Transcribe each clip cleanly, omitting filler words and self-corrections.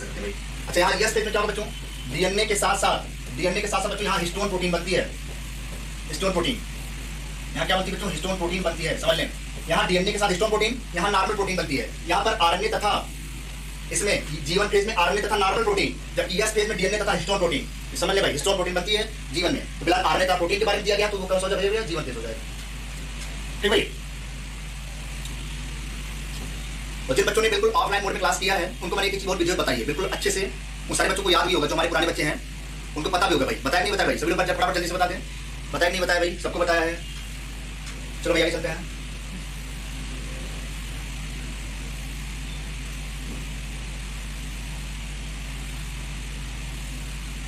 सकते हैं भाई। अच्छा यहाँ यस पेज में क्या होगा बच्चों, डीएनए के साथ साथ बच्चों यहाँ हिस्टोन प्रोटीन बनती है। हिस्टोन प्रोटीन यहाँ क्या बनती है बच्चों, हिस्टोन प्रोटीन बनती है, समझ लें। यहाँ डीएनए के साथ हिस्टोन प्रोटीन, यहाँ नॉर्मल प्रोटीन बनती है। यहाँ पर आरएनए तथा इसमें जीवन फेज में आरएनए तथा नॉर्मल प्रोटीन, जब ईएस फेज में डीएनए तथा हिस्टोन प्रोटीन, समझ ले भाई, हिस्टोन प्रोटीन बनती है जीवन में। तो बिलाल आरएनए तथा प्रोटीन के बारे में दिया गया तो वो कौन सा हो जाएगा, जीवन फेज हो जाएगा। ठीक भाई। और जिन बच्चों ने बिल्कुल ऑफलाइन मोड में क्लास किया है उनको मैंने एक चीज और वीडियो बताई है बिल्कुल अच्छे से, उन सारे बच्चों को याद भी होगा, जो हमारे पुराने बच्चे हैं उनको पता भी होगा भाई। बताया नहीं बताया भाई, सभी लोग बच्चे फटाफट जल्दी से बता दें। बताया नहीं बताया भाई, सबको बताया है। चलो भाई आगे चलते हैं।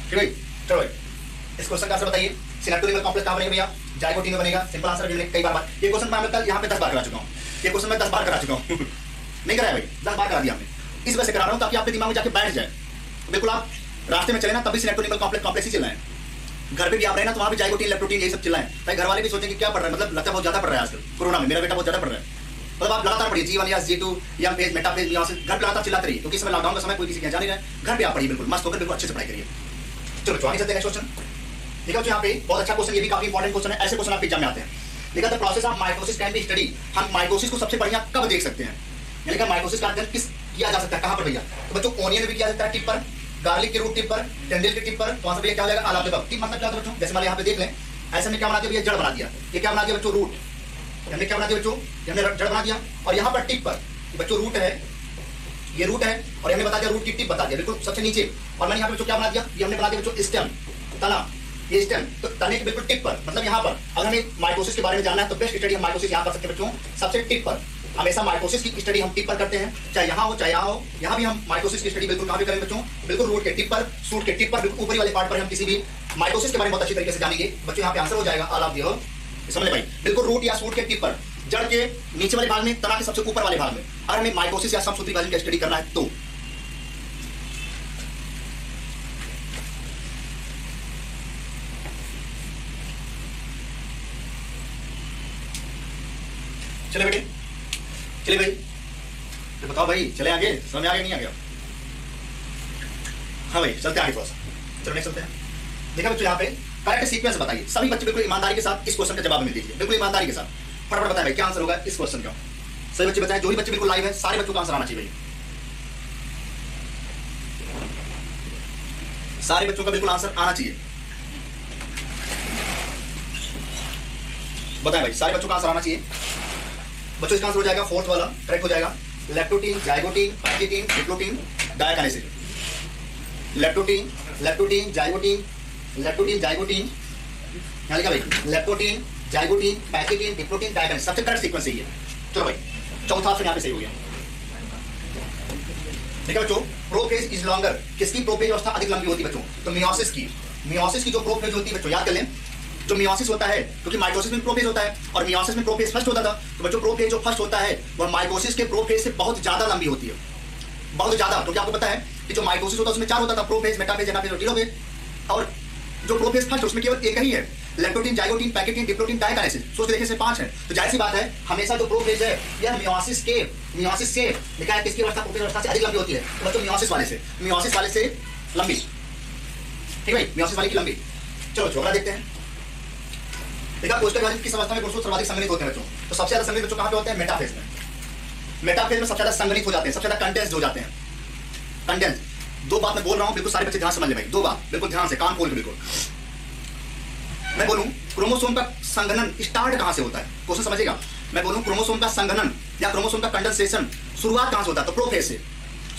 ठीक भाई, चलो भाई इस क्वेश्चन का आंसर बताइए। सिनेप्टोनिमल कॉम्प्लेक्स कहां बनेगा भैया, जाइगोट में बनेगा। सिंपल आंसर मैंने कई बार ये क्वेश्चन मैं कल यहाँ पे 10 बार करा चुका हूँ। ये क्वेश्चन मैं 10 बार करा चुका हूँ नहीं कराया भाई, 10 बार करा दिया हमने। इस वजह से करा रहा हूँ ताकि आपके दिमाग में जाके बैठ जाए। बिल्कुल आप रास्ते में चले ना तभी सिनेप्टोनिमल कॉम्प्लेक्स ही चिल्लाएं, घर पे भी आप रहे ना तो वहाँ भी जाइगोटीन लेप्टोटीन यही सब चिल्लाएं, ताकि घर वाले भी सोचें कि क्या पढ़ रहा है, मतलब लगता है बहुत ज्यादा पढ़ रहा है आजकल कोरोना में, मेरा बेटा बहुत ज्यादा पढ़ रहा है। मतलब आप लगातार पढ़िए G1 या G2 या फेज मेटा फेज, यहाँ से घर पे लगातार चिल्लाते रहिए, क्योंकि इस समय लॉकडाउन का समय कोई किसी के यहाँ जा नहीं रहा है। घर पे आप पढ़िए बिल्कुल मस्त होकर, बिल्कुल अच्छे से पढ़ाई करिए। चलो आगे चलते हैं नेक्स्ट क्वेश्चन। देखो यहाँ पे बहुत अच्छा क्वेश्चन, ये भी काफी इंपॉर्टेंट क्वेश्चन है, ऐसे क्वेश्चन आपके एग्जाम में आते हैं। देखा the process of mitosis can be study, हम माइटोसिस को सबसे बढ़िया कब देख सकते हैं, यानी कि माइटोसिस का अध्ययन किस किया जा सकता है, कहां पर भैया। तो बच्चों ओनियन में भी किया जाता है टिप पर, गार्लिक के रूट टिप पर, टेंडल के टिप पर, तो वहां से भैया क्या हो जाएगा, आलाप टिप मतलब क्या होता है बच्चों, जैसे मान यहाँ पे देख लें, ऐसे में क्या बना दिया भैया, जड़ बना दिया। ये क्या बना दिया बच्चों, रूट। हमने क्या बना दिया बच्चों, हमने जड़ बना दिया। और यहाँ पर टिप पर बच्चों रूट है, ये रूट है, और हमने बता दिया रूट की टिप बता दिया बिल्कुल सबसे नीचे। और मैंने यहाँ पे बच्चों क्या बना दिया, ये हमने बना दिया बच्चों स्टेम, तना, ये स्टेम, तो तने के बिल्कुल टिप पर, मतलब यहाँ पर अगर हमें माइटोसिस के बारे में जानना है तो बेस्ट स्टडी हम माइटोसिस यहाँ कर सकते हैं बच्चों, सबसे टिप पर। हमेशा माइटोसिस की स्टडी हम टिप पर करते हैं, चाहे यहाँ हो चाहे यहाँ हो। यहाँ भी हम माइटोसिस की स्टडी बिल्कुल कहाँ पे करेंगे बच्चों, बिल्कुल रूट के टिप पर, सूट के टिप पर, बिल्कुल ऊपरी वाले पार्ट पर हम किसी भी माइटोसिस के बारे में बहुत अच्छी तरीके से जानेंगे बच्चों। यहाँ पे आंसर हो जाएगा आलाप दियो, समझ भाई, बिल्कुल रूट या सूट के टिप पर, जड़ के नीचे वाले भाग में, तना के सबसे ऊपर वाले भाग में, अगर हमें माइटोसिस या समसूत्री का स्टडी करना है तो। चले बेटे, चले भाई, तो बताओ भाई, चले आगे, समझ आगे नहीं आ गया। हाँ भाई चलते आगे थोड़ा सा, चलो नेक्स्ट चलते हैं। देखा बच्चों यहाँ पे करेक्ट सीक्वेंस बताइए, सभी बच्चे बिल्कुल ईमानदारी के साथ इस क्वेश्चन का जवाब में दीजिए, बिल्कुल ईमानदारी के साथ। फटाफट बताएं भाई क्या आंसर होगा इस क्वेश्चन का, सभी बच्चे बताएं, जो भी बच्चे बिल्कुल लाइव है सारे बच्चों का आंसर आना चाहिए भाई, सारे बच्चों का बिल्कुल आंसर आना चाहिए। बताएं भाई, सारे बच्चों का आंसर आना चाहिए बच्चों। इसका आंसर हो जाएगा फोर्थ वाला, करेक्ट हो जाएगा, leptotene, zygotene, pachytene, diplotene, diakinesis. Leptotene, leptotene, zygotene, leptotene, zygotene, यहाँ लिखा भाई leptotene, zygotene, pachytene, diplotene, diakinesis, सबसे करेक्ट सीक्वेंस यही है। चलो भाई चौथा ऑप्शन यहाँ पे सही हो गया। देखो बच्चों, प्रोफेज इज लॉन्गर, किसकी प्रोफेज अवस्था अधिक लंबी होती है बच्चों, तो मियोसिस की। मियोसिस की जो प्रोफेज होती है बच्चों याद कर लें, जो मियोसिस होता है, क्योंकि माइटोसिस में प्रोफेज होता है और मियोसिस में प्रोफेज फर्स्ट होता था, तो बच्चों प्रोफेज जो फर्स्ट होता है वह माइटोसिस के प्रोफेज से बहुत ज्यादा लंबी होती है, बहुत ज्यादा। क्योंकि आपको पता है कि जो माइटोसिस होता है उसमें 4 होता था, प्रोफेज, मेटाफेज, एनाफेज और टेलोफेज, और जो प्रोफेज फर्स्ट उसमें केवल एक ही है, leptotene, zygotene, pachytene, diplotene, diakinesis. सोच के देखिए से 5 है, तो जाहिर सी बात है हमेशा जो प्रोफेज है यह मियोसिस से लिखा है किसकी अवस्था, प्रोफेज अवस्था से अधिक लंबी होती है, तो बच्चों मियोसिस वाले से लंबी। ठीक है, मियोसिस वाले की लंबी। चलो अगला देखते हैं। देखा कोष्ठक विभाजन किस अवस्था में गुणसूत्र सर्वाधिक संघनित होते हैं बच्चों, तो सबसे ज्यादा संघनित बच्चों कहां पे होते हैं, मेटाफेज में। मेटाफेज में सबसे ज्यादा संघनित हो जाते हैं, सबसे ज्यादा कंडेंस्ड हो जाते हैं, कंडेंस। 2 बात मैं बोल रहा हूं, बिल्कुल सारे बच्चे ध्यान समझ ले भाई, 2 बात बिल्कुल ध्यान से, कान खोल के बिल्कुल मैं बोलूं। क्रोमोसोम का संघनन स्टार्ट कहां से होता है, क्वेश्चन समझेगा। मैं बोलूं क्रोमोसोम का संघनन या क्रोमोसोम का कंडेंसेशन शुरुआत कहां से होता है, तो प्रोफेज से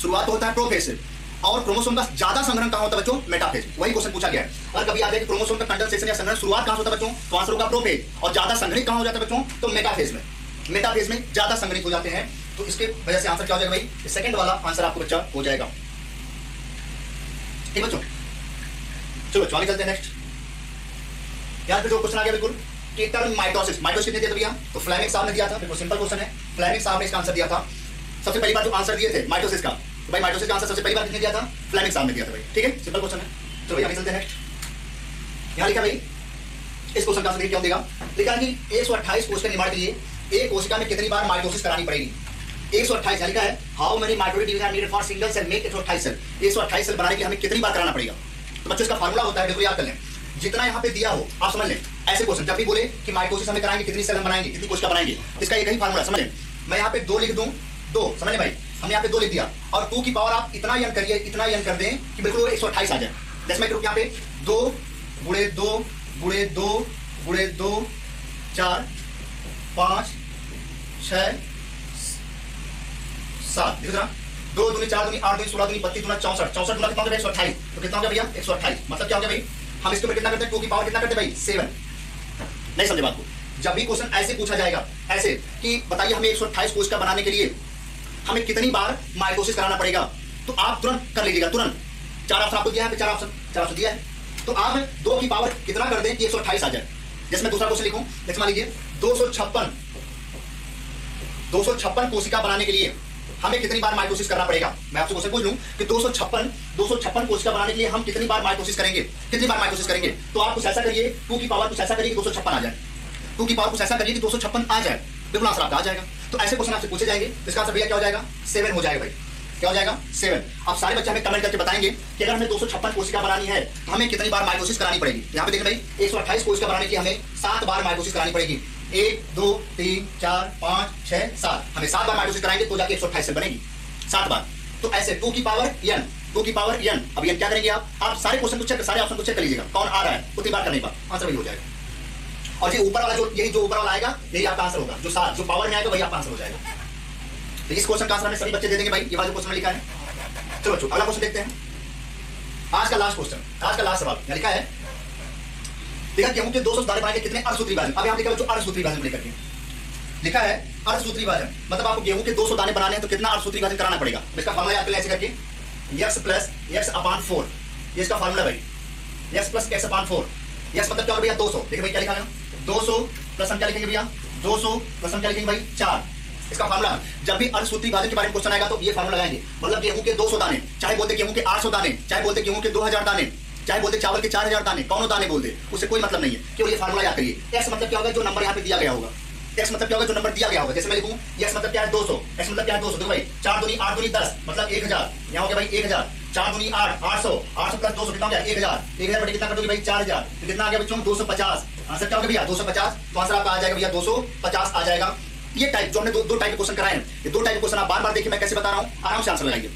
शुरुआत होता है, प्रोफेज से। और क्रोमोसोम का ज्यादा संग्रहण कहां होता है बच्चों, मेटाफेज। वही क्वेश्चन पूछा गया है। अगर कभी आ जाए कि क्रोमोसोम का कंडेंसेशन या संग्रहण शुरुआत कहां से होता है बच्चों, तो आंसर होगा प्रोफेज। और ज्यादा संग्रहित कहां हो जाता है बच्चों, तो मेटाफेज में। मेटाफेज में ज्यादा संग्रहित हो जाते हैं, तो इसके वजह से आंसर क्या हो जाएगा भाई, सेकंड वाला आंसर आपको बच्चा हो जाएगा। ठीक बच्चों, चलो आगे चलते हैं नेक्स्ट। यहाँ पे जो क्वेश्चन आ गया बिल्कुल कि टर्म माइटोसिस, माइटोसिस कितने दिया था भैया, तो फ्लेमिंग साहब ने दिया था, बिल्कुल सिंपल क्वेश्चन है। फ्लेमिंग साहब ने इसका आंसर दिया था। सबसे पहली बार जो आंसर दिए थे माइटोसिस का, तो भाई माइटोसिस का आंसर सबसे पहली बार किसने दिया था, फ्लेमिंग साहब ने दिया था भाई। ठीक है, सिंपल क्वेश्चन है। चलो भाई आगे चलते हैं नेक्स्ट। यहाँ लिखा भाई इस क्वेश्चन का आंसर क्या देगा, लिखा कि 128 कोशिका निर्माण के लिए एक कोशिका में कितनी बार माइटोसिस करानी पड़ेगी। 128 लिखा है how many mitotic division are needed for single cell make 128 cell. 128 cell बनाने के लिए हमें कितनी बार कराना पड़ेगा? तो बच्चों इसका फार्मूला होता है, बिल्कुल याद कर लें, जितना यहाँ पे दिया हो आप समझ लें। ऐसे क्वेश्चन जब भी बोले कि माइटोसिस हमें कराएंगे, कितनी सेल हम बनाएंगे, कितनी कोशिका बनाएंगे, इसका एक ही फार्मूला समझ लें। मैं यहाँ पे 2 लिख दूं, 2 समझ लें भाई, हमने यहाँ पे 2 लिख दिया और 2 की पावर आप इतना यन करिए, इतना यन कर दें कि बिल्कुल 128 आ जाए। जैसे मैं करूँ यहाँ पे 2 गुणे 2 गुणे 2 गुणे 2 4 5 6 7 देखो जरा, 2 दूनी 4 दूनी 8 दूनी 16 दूनी 32 दूना 64, 64 दूना कितना हो गया 128। तो कितना हो गया भैया 128। मतलब क्या हो गया भाई, हम इसके ऊपर कितना करते हैं, 2 की पावर कितना करते हैं भाई 7। नहीं समझे बात को? जब भी क्वेश्चन ऐसे पूछा जाएगा, ऐसे कि बताइए हमें 128 कोशिका बनाने के लिए हमें कितनी बार माइटोसिस कराना पड़ेगा, तो आप तुरंत कर लीजिएगा, तुरंत। 4 ऑप्शन आपको दिया है, 4 ऑप्शन दिया है, तो आप 2 की पावर कितना कर दें कि 128 आ जाए। जैसे मैं दूसरा क्वेश्चन लिखूं, जैसे मान लीजिए 256 कोशिका बनाने के लिए हमें कितनी बार माइटोसिस करना पड़ेगा। मैं आपसे क्वेश्चन पूछ लूं कि 256 कोशिका बनाने के लिए हम कितनी बार माइटोसिस करेंगे, कितनी बार माइटोसिस करेंगे, तो आप कुछ ऐसा करिए, 2 की पावर कुछ ऐसा करिए कि 256 आ जाए। 2 की पावर कुछ ऐसा करिए कि 256 आ जाए, बिल्कुल आंसर आपका आ जाएगा। तो ऐसे क्वेश्चन आपसे पूछे जाएंगे, इसका आंसर भैया क्या हो जाएगा 7 हो जाएगा भाई। क्या हो जाएगा 7। अब सारे बच्चे हमें कमेंट करके बताएंगे कि अगर हमें 256 कोशिका बनानी है तो हमें कितनी बार माइटोसिस करानी पड़ेगी। यहाँ पे देखिए भाई 128 कोशिका बनाने के लिए हमें 7 बार माइटोसिस करानी पड़ेगी। 1 2 3 4 5 6 7, हमें 7 बार माइटोसिस कराएंगे तो जाके 128 सेल बनेगी, 7 बार। तो ऐसे 2 की पावर n, 2 की पावर n। अब n क्या करेंगे आप सारे क्वेश्चन को चेक, सारे ऑप्शन को चेक कर लीजिएगा, कौन आ रहा है उतनी बार करने पर आंसर वही हो जाएगा। और ये ऊपर वाला जो यही जो ऊपर वाला आएगा यही आपका आंसर होगा, जो 7 जो पावर में आएगा वही आपका आंसर हो जाएगा। तो इस क्वेश्चन का आंसर हमें सभी बच्चे दे देंगे भाई, ये वाला जो क्वेश्चन लिखा है। चलो बच्चों अगला क्वेश्चन देखते हैं, आज का लास्ट क्वेश्चन, आज का लास्ट सवाल। यहाँ लिखा है, देखा गेहूं के 200 दाने बनाने के कितने अर्धसूत्री विभाजन। अब यहाँ लिखा है बच्चों अर्धसूत्री विभाजन को लेकर के लिखा है अर्धसूत्री विभाजन, मतलब आपको गेहूं के 200 दाने बनाने हैं तो कितना अर्धसूत्री विभाजन कराना पड़ेगा। इसका फार्मूला याद कर ले ऐसे करके, x प्लस x/4, ये इसका फार्मूला भाई, x प्लस x/4। x मतलब क्या होगा भैया 200। देखिए भाई क्या लिखा है 200 प्लस हम क्या लिखेंगे भैया 200 प्लस हम क्या लिखेंगे भाई 4। इसका फार्मूला जब भी अर्धसूत्री विभाजन के बारे में क्वेश्चन आएगा तो ये फार्मूला लगाएंगे, मतलब गेहूं के 200 दाने, चाहे बोलते गेहूं के 800 दाने, चाहे बोलते गेहूं के 2000 दाने, चाहे बोलते चावल के 4000 दाने, कौन दाने बोल दे उससे कोई मतलब नहीं है, केवल ये फार्मूला याद करिए। x मतलब क्या होगा जो नंबर यहाँ पे दिया गया होगा, x मतलब क्या होगा जो नंबर दिया गया होगा। जैसे मैं लिखूं x मतलब क्या है 200, x मतलब क्या है 200। देखो भाई 4 दूनी 8 दूनी 10 मतलब 1000, यहाँ हो गया भाई 1000, 4 दूनी 8 800, 800 प्लस 200 कितना हो गया 1000, 1000 बटे कितना कर दोगे भाई 4000, तो कितना आ गया बच्चों 250। आंसर क्या होगा भैया 250, तो आंसर आपका आ जाएगा भैया 250 आ जाएगा। ये टाइप जो हमने दो टाइप के क्वेश्चन कराए हैं, ये 2 टाइप के क्वेश्चन आप बार-बार देखिए मैं कैसे बता रहा हूं, आराम से आंसर लगाइए।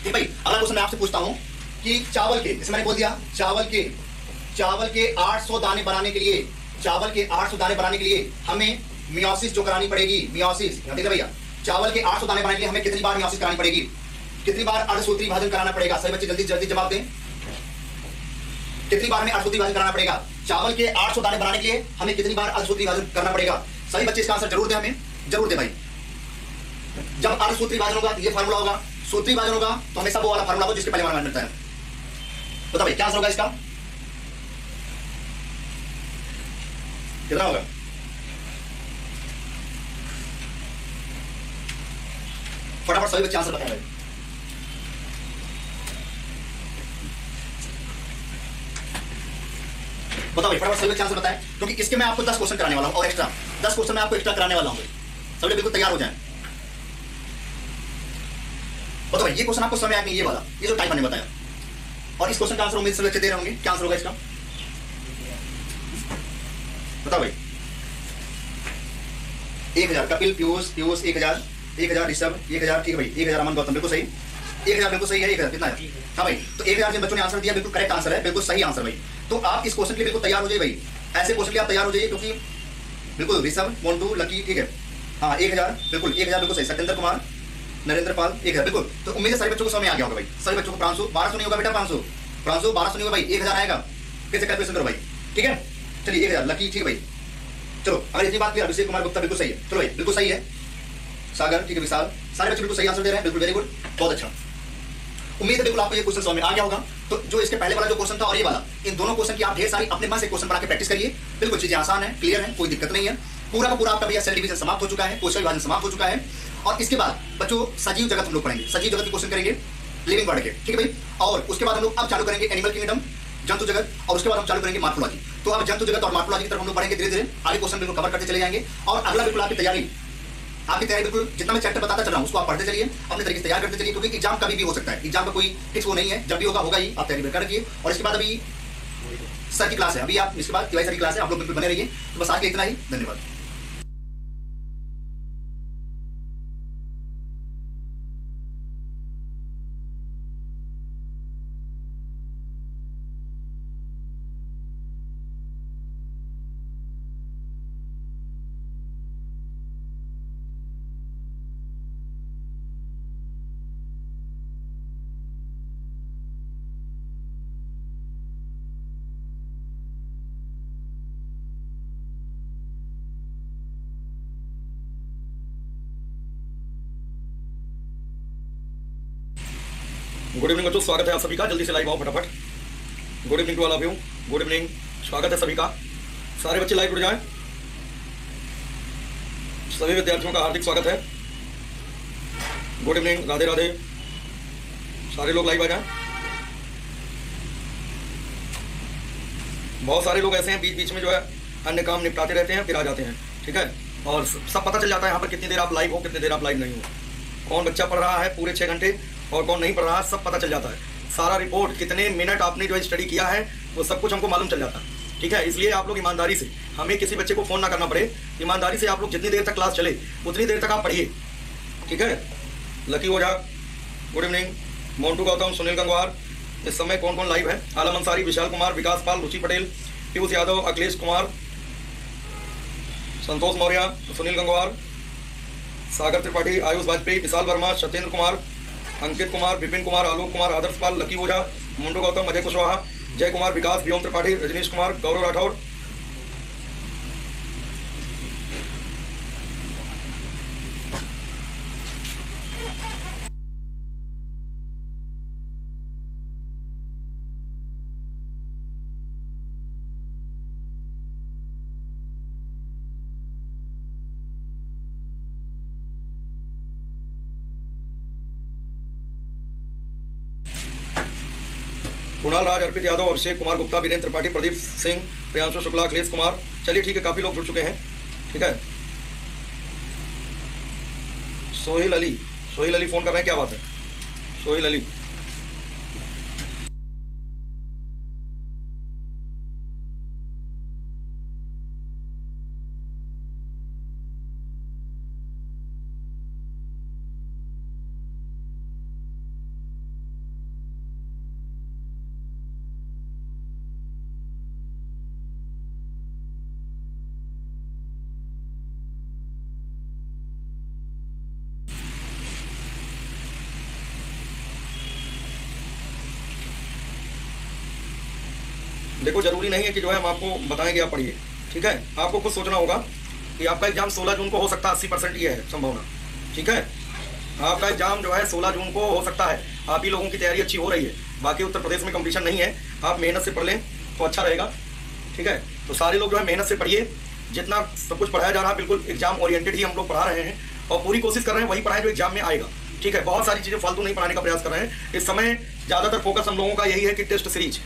ठीक भाई अगला क्वेश्चन मैं आपसे पूछता हूं कि चावल के, जैसे मैंने बोल दिया चावल के 800 दाने बनाने के लिए, चावल के 800 दाने बनाने के लिए हमें मियोसिस जो करानी पड़ेगी, मियोसिस यहाँ देखिए भैया, चावल के 800 दाने बनाने के लिए हमें कितनी बार मियोसिस करानी पड़ेगी, कितनी बार अर्धसूत्री विभाजन कराना पड़ेगा। सही बच्चे जल्दी जल्दी जवाब दें, कितनी बार हमें अर्धसूत्री विभाजन कराना पड़ेगा। चावल के 800 दाने बनाने के लिए हमें कितनी बार अर्धसूत्री विभाजन करना पड़ेगा। सही बच्चे इसका आंसर जरूर दें, हमें जरूर दे भाई। जब अर्धसूत्री विभाजन होगा ये फार्मूला होगा, सूत्री विभाजन होगा तो हमेशा वो वाला फार्मूला होगा जिसके पहले हमारा मिलता है। बताओ भाई क्या आंसर होगा इसका, कितना होगा। फटाफट सभी बच्चे आंसर बताएं। बताओ भाई फटाफट सभी बच्चे आंसर बताएं, क्योंकि इसके मैं आपको 10 क्वेश्चन कराने वाला हूं और एक्स्ट्रा 10 क्वेश्चन मैं आपको एक्स्ट्रा कराने वाला हूं। सभी बिल्कुल तैयार हो जाएं। बताओ भाई ये क्वेश्चन आपको समझ आया नहीं, ये वाला ये जो टाइप मैंने बताया, और इस क्वेश्चन का आंसर उम्मीद से बच्चे दे रहे होंगे। क्या आंसर होगा इसका बताओ भाई। 1000 कपिल, पीयूष 1000, 1000 ऋषभ 1000, ठीक है भाई 1000 अमन गौतम बिल्कुल सही, 1000 बिल्कुल सही है। 1000 कितना है हाँ भाई, तो 1000 जिन बच्चों ने आंसर दिया बिल्कुल करेक्ट आंसर है, बिल्कुल सही आंसर भाई। तो आप इस क्वेश्चन के लिए बिल्कुल तैयार हो जाइए भाई, ऐसे क्वेश्चन के लिए आप तैयार हो जाइए, क्योंकि बिल्कुल ऋषभ मोन्टू लकी ठीक है हाँ 1000 बिल्कुल 1000 बिल्कुल सही। सत्येंद्र कुमार नरेंद्र पाल 1000 बिल्कुल। तो उम्मीद है सभी बच्चों को समझ आ गया होगा भाई, सभी बच्चों को। प्रांशु 1200 नहीं होगा बेटा, प्रांशु 1200 नहीं होगा भाई, 1000 आएगा। फिर से कैलकुलेशन करो भाई, ठीक है चलिए 1000 लकी ठीक है भाई। चलो अगर इतनी बात क्लियर। अभिषेक कुमार गुप्ता बिल्कुल सही है, चलो भाई बिल्कुल सही है। सागर ठीक है, विशाल, सारे बच्चे बिल्कुल सही आंसर दे रहे हैं, बिल्कुल वेरी गुड, बहुत अच्छा। उम्मीद है बिल्कुल आपको ये क्वेश्चन समझ में आ गया होगा। तो जो इसके पहले वाला जो क्वेश्चन था और ये वाला, इन दोनों क्वेश्चन की आप ढेर सारी अपने मन से क्वेश्चन बना के प्रैक्टिस करिए। बिल्कुल चीजें आसान है, क्लियर है, कोई दिक्कत नहीं है। पूरा का पूरा आपका भैया सेल डिवीजन समाप्त हो चुका है, कोशिका विभाजन समाप्त हो चुका है। और इसके बाद बच्चों सजीव जगत हम लोग पढ़ेंगे, सजीव जगत के क्वेश्चन करेंगे लिविंग वर्ड के, ठीक है भाई। और उसके बाद हम लोग अब चालू करेंगे एनिमल किंगडम, जंतु जगत, और उसके बाद हम चालू करेंगे मार्फोलॉजी। तो अब जंतु जगत और मार्फोलॉजी की तरफ हम लोग बढ़ेंगे धीरे धीरे, आगे क्वेश्चन बिल्कुल कवर करते चले जाएंगे। और अगला बिल्कुल आपकी तैयारी आपकी तैयारी बिल्कुल जितना मैं चैप्टर बताता चल रहा हूँ उसको आप पढ़ते चलिए, अपने तरीके से तैयार करते चलिए, क्योंकि एग्जाम कभी भी हो सकता है, एग्जाम का कोई फिक्स वो नहीं है, जब भी होगा होगा ही। आप तैयारी कर रखिए। और इसके बाद अभी सर की क्लास है, अभी आप इसके बाद तिवारी सर की क्लास है, आप लोग बिल्कुल बने रहिए। तो बस आज के इतना ही, धन्यवाद। गुड इवनिंग बच्चों, स्वागत है आप सभी का। जल्दी से लाइव आओ फटाफट। Good evening to all of you. Good evening, स्वागत है सभी का। सारे बच्चे लाइव जुड़ जाएं। सभी विद्यार्थियों का हार्दिक स्वागत है। Good evening, Radhe Radhe. सारे लोग लाइव आ जाएं। बहुत सारे लोग ऐसे हैं बीच बीच में जो है अन्य काम निपटाते रहते हैं, फिर आ जाते हैं, ठीक है। और सब पता चल जाता है यहाँ पर कितनी देर आप लाइव हो, कितनी देर आप लाइव नहीं हो, कौन बच्चा पढ़ रहा है पूरे 6 घंटे और कौन नहीं पढ़ रहा है, सब पता चल जाता है। सारा रिपोर्ट, कितने मिनट आपने जो है स्टडी किया है, वो सब कुछ हमको मालूम चल जाता है, ठीक है। इसलिए आप लोग ईमानदारी से, हमें किसी बच्चे को फ़ोन ना करना पड़े, ईमानदारी से आप लोग जितनी देर तक क्लास चले उतनी देर तक आप पढ़िए, ठीक है। लकी ओझा, गुड इवनिंग। मोन्टू गौतम, सुनील गंगवार। इस समय कौन कौन लाइव है? आलम अंसारी, विशाल कुमार, विकास पाल, रुचि पटेल, पीयूष यादव, अखिलेश कुमार, संतोष मौर्य, सुनील गंगवार, सागर त्रिपाठी, आयुष वाजपेयी, विशाल वर्मा, सत्येंद्र कुमार, अंकित कुमार, विपिन कुमार, आलोक कुमार, आदर्श पाल, लकी ओझा, मुंडू गौतम, अजय कुशवाहा, जय कुमार, विकास, व्योम त्रिपाठी, रजनीश कुमार, गौरव राठौर। कुणाल राज, अर्पित यादव, अभिषेक कुमार गुप्ता, वीरेंद्र त्रिपाठी, प्रदीप सिंह, प्रियांशु शुक्ला, अखिलेश कुमार। चलिए ठीक है, काफी लोग जुड़ चुके हैं, ठीक है। सोहेल अली, सोहेल अली फोन कर रहे हैं, क्या बात है सोहेल अली? देखो, जरूरी नहीं है कि जो है हम आपको बताएंगे आप पढ़िए, ठीक है। आपको कुछ सोचना होगा कि आपका एग्जाम 16 जून को हो सकता है, 80% ये है संभावना, ठीक है। आपका एग्जाम जो है 16 जून को हो सकता है। आप ही लोगों की तैयारी अच्छी हो रही है, बाकी उत्तर प्रदेश में कंपटीशन नहीं है। आप मेहनत से पढ़ लें तो अच्छा रहेगा, ठीक है। तो सारे लोग जो है मेहनत से पढ़िए। जितना सब कुछ पढ़ाया जा रहा है बिल्कुल एग्जाम ओरिएंटेड ही हम लोग पढ़ा रहे हैं और पूरी कोशिश कर रहे हैं वही पढ़ाएं जो एग्जाम में आएगा, ठीक है। बहुत सारी चीज़ें फालतू नहीं पढ़ाने का प्रयास कर रहे हैं। इस समय ज़्यादातर फोकस हम लोगों का यही है कि टेस्ट सीरीज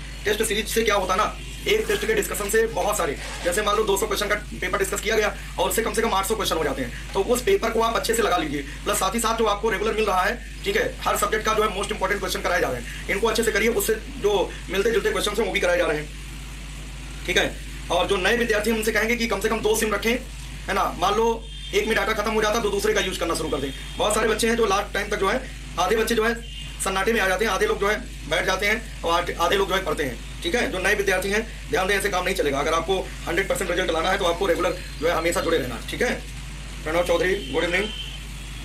से क्या होता है ना, एक टेस्ट के डिस्कशन से बहुत सारे, जैसे मान लो 200 क्वेश्चन का पेपर डिस्कस किया गया और उससे कम से कम 800 क्वेश्चन हो जाते हैं। तो उस पेपर को आप अच्छे से लगा लीजिए, प्लस साथ ही साथ जो आपको रेगुलर मिल रहा है, ठीक है, हर सब्जेक्ट का जो है मोस्ट इंपॉर्टेंट क्वेश्चन कराए जा रहे हैं, इनको अच्छे से करिए। उससे जो मिलते जुलते क्वेश्चन हैं वो भी कराए जा रहे हैं, ठीक है। और जो नए विद्यार्थी हैं उनसे कहेंगे कि कम से कम 2 सिम रखें, है ना। मान लो एक में डाटा खत्म हो जाता तो दूसरे का यूज करना शुरू कर दें। बहुत सारे बच्चे हैं जो लास्ट टाइम तक जो है, आधे बच्चे जो है सन्नाटे में आ जाते हैं, आधे लोग जो है बैठ जाते हैं और आधे लोग जो है पढ़ते हैं, ठीक है। जो नए विद्यार्थी हैं ध्यान दें, ऐसे काम नहीं चलेगा। अगर आपको 100% रिजल्ट लाना है तो आपको रेगुलर जो है हमेशा जुड़े रहना, ठीक है। Pranav Chaudhary, good evening.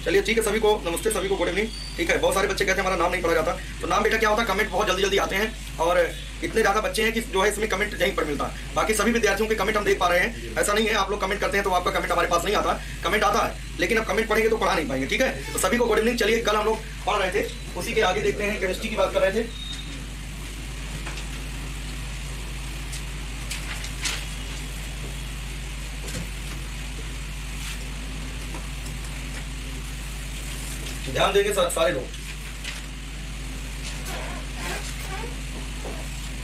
चलिए ठीक है, सभी को नमस्ते, सभी को गुड इवनिंग, ठीक है। बहुत सारे बच्चे कहते हैं हमारा नाम नहीं पढ़ा जाता, तो नाम बेटा क्या होता है, कमेंट बहुत जल्दी जल्दी आते हैं और इतने ज़्यादा बच्चे हैं कि जो है इसमें कमेंट यहीं पर मिलता है। बाकी सभी विद्यार्थियों के कमेंट हम देख पा रहे हैं। ऐसा नहीं है आप लोग कमेंट करते हैं तो आपका कमेंट हमारे पास नहीं आता, कमेंट आता है, लेकिन अब कमेंट पढ़ेंगे तो पढ़ा नहीं पाएंगे, ठीक है। तो सभी को गुड इवनिंग। चलिए, कल हम लोग पढ़ रहे थे, उसी के आगे देखते हैं, केमिस्ट्री की बात कर रहे थे। ध्यान देंगे सारे लोग,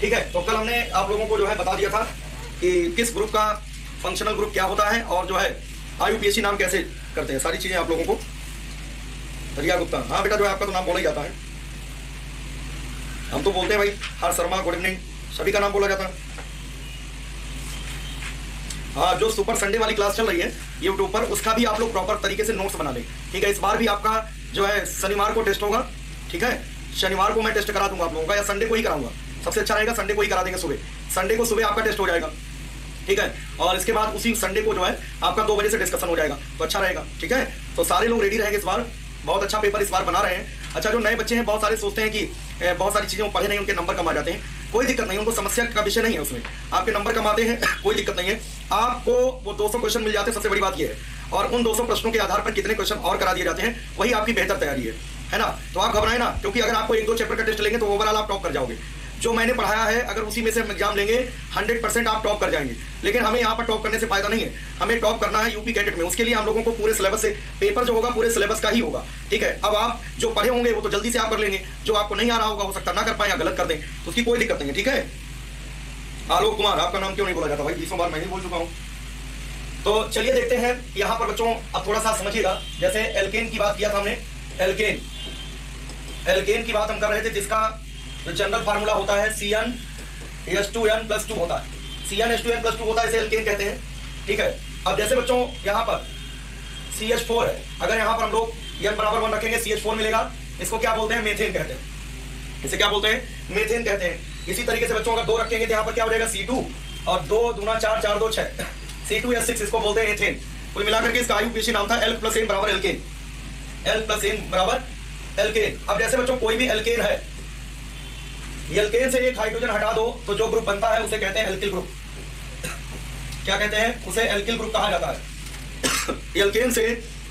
ठीक है। तो कल हमने आप लोगों को जो है बता दिया था कि किस ग्रुप का फंक्शनल ग्रुप क्या होता है और जो है IUPAC नाम कैसे करते हैं सारी चीजें आप लोगों को। रिया गुप्ता, हाँ बेटा जो है आपका तो नाम बोला ही जाता है, हम तो बोलते हैं भाई। हर शर्मा गुड इवनिंग, सभी का नाम बोला जाता है। हाँ, जो सुपर संडे वाली क्लास चल रही है यूट्यूब पर, उसका भी आप लोग प्रॉपर तरीके से नोट्स बना लें, ठीक है। इस बार भी आपका जो है शनिवार को टेस्ट होगा, ठीक है। शनिवार को मैं टेस्ट करा दूंगा आप लोगों का, या संडे को ही कराऊंगा, सबसे अच्छा रहेगा संडे को ही करा देंगे सुबह। संडे को सुबह आपका टेस्ट हो जाएगा, ठीक है। और इसके बाद उसी संडे को जो है आपका 2 बजे से डिस्कशन हो जाएगा, तो अच्छा रहेगा, ठीक है। तो सारे लोग रेडी रहेंगे इस बार, बहुत अच्छा पेपर इस बार बना रहे हैं। अच्छा, जो नए बच्चे हैं बहुत सारे सोचते हैं कि बहुत सारी चीज़ें वो पढ़े नहीं, उनके नंबर कम आ जाते हैं। कोई दिक्कत नहीं, उनको समस्या का विषय नहीं है उसमें, आपके नंबर कम आते हैं कोई दिक्कत नहीं है। आपको वो 200 क्वेश्चन मिल जाते हैं, सबसे बड़ी बात ये है। और उन 200 प्रश्नों के आधार पर कितने क्वेश्चन और करा दिए जाते हैं, वही आपकी बेहतर तैयारी है ना। तो आप घबराएं ना, क्योंकि अगर आपको 1-2 चैप्टर का टेस्ट लेंगे तो ओवरऑल आप टॉप कर जाओगे। जो मैंने पढ़ाया है अगर उसी में से हम एग्जाम लेंगे 100% आप टॉप कर जाएंगे। लेकिन हमें यहाँ पर टॉप करने से फायदा नहीं है, हमें टॉप करना है यूपी कैडेट में। उसके लिए हम लोगों को पूरे सिलेबस से, पेपर जो होगा पूरे सिलेबस का ही होगा, ठीक है। अब आप जो पढ़े होंगे वो तो जल्दी से आप कर लेंगे, जो आपको नहीं आ रहा होगा हो सकता ना कर पाए या गलत कर दें, तो उसकी कोई दिक्कत नहीं है, ठीक है। आलोक कुमार, आपका नाम क्यों नहीं बोला जाता भाई, 20 बार मैं ही बोल चुका हूँ। तो चलिए देखते हैं यहाँ पर बच्चों, अब थोड़ा सा समझिएगा। जैसे एल्केन की बात किया था हमने, एल्केन की बात हम कर रहे थे, जिसका जो जनरल फार्मूला होता है CnH2n+2 होता है, CnH2n+2 होता है, इसे एल्केन कहते हैं, ठीक है। अब जैसे बच्चों यहाँ पर CH4 है, अगर यहाँ पर हम लोग n = 1 रखेंगे CH4 मिलेगा, इसको क्या बोलते हैं, मीथेन कहते हैं। इसे क्या बोलते हैं, मीथेन कहते हैं। इसी तरीके से बच्चों अगर 2 रखेंगे तो यहाँ पर क्या हो जाएगा C2, और 2 दूना 4, 4 2 6, C2H6, इसको बोलते हैं एथेन। कुल मिलाकर के इसका IUPAC नाम था L+N = एल्केन, L+N = एल्केन। अब जैसे बच्चों कोई भी एल्केन है, एल्केन से एक हाइड्रोजन हटा दो तो जो ग्रुप बनता है उसे कहते हैं एल्किल ग्रुप। क्या कहते हैं, उसे एल्किल ग्रुप कहा जाता है। एल्केन से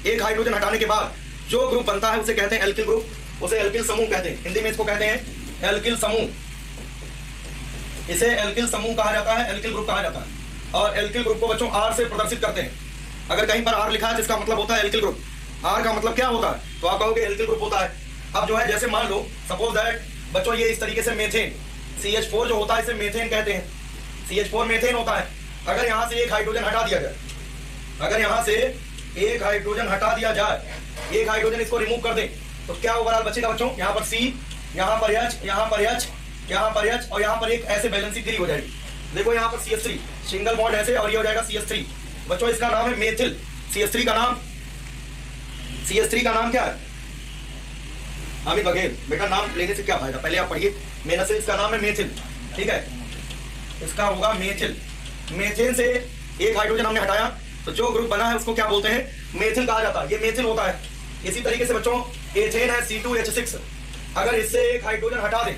एक हाइड्रोजन हटाने के बाद जो ग्रुप बनता है उसे कहते हैं एल्किल ग्रुप, उसे एल्किल समूह कहते हैं। हिंदी में इसको कहते हैं एल्किल समूह, इसे एल्किल समूह कहा जाता है, एल्किल ग्रुप कहा जाता है। और एल्किल ग्रुप को बच्चों R से प्रदर्शित करते हैं। अगर कहीं पर R लिखा है जिसका मतलब होता है एल्किल ग्रुप, R का मतलब क्या होता है, तो आप कहोगे एल्किल ग्रुप होता है। अब जो है जैसे मान लो सपोज दैट बच्चों ये इस तरीके से मेथेन, CH4 जो होता है इसे मेथेन कहते हैं, CH4 मेथेन होता है। अगर यहाँ से एक हाइड्रोजन हटा दिया जाए, अगर यहाँ से एक हाइड्रोजन हटा दिया जाए, एक हाइड्रोजन इसको रिमूव कर दें, तो क्या ओवरऑल बचेगा बच्चों, यहाँ पर C, यहाँ पर H, यहाँ पर H, यहाँ पर H, और यहाँ पर एक ऐसे बैलेंसिंग फ्री हो जाएगी। देखो यहाँ पर CH3 सिंगल बॉन्ड ऐसे, और ये हो जाएगा CH3। बच्चों इसका नाम है मेथिल। CH3 का नाम क्या है, अमित बघेल। बेटा नाम लेने से क्या फायदा, पहले आप पढ़िए मेहनत से। इसका नाम है मेथिल, ठीक है, इसका होगा मेथिल। मेथेन से एक हाइड्रोजन हमने हटाया तो जो ग्रुप बना है उसको क्या बोलते हैं, मेथिल कहा जाता है, ये मेथिल होता है। इसी तरीके से बच्चों एथेन है C2H6, अगर इससे एक हाइड्रोजन हटा दें,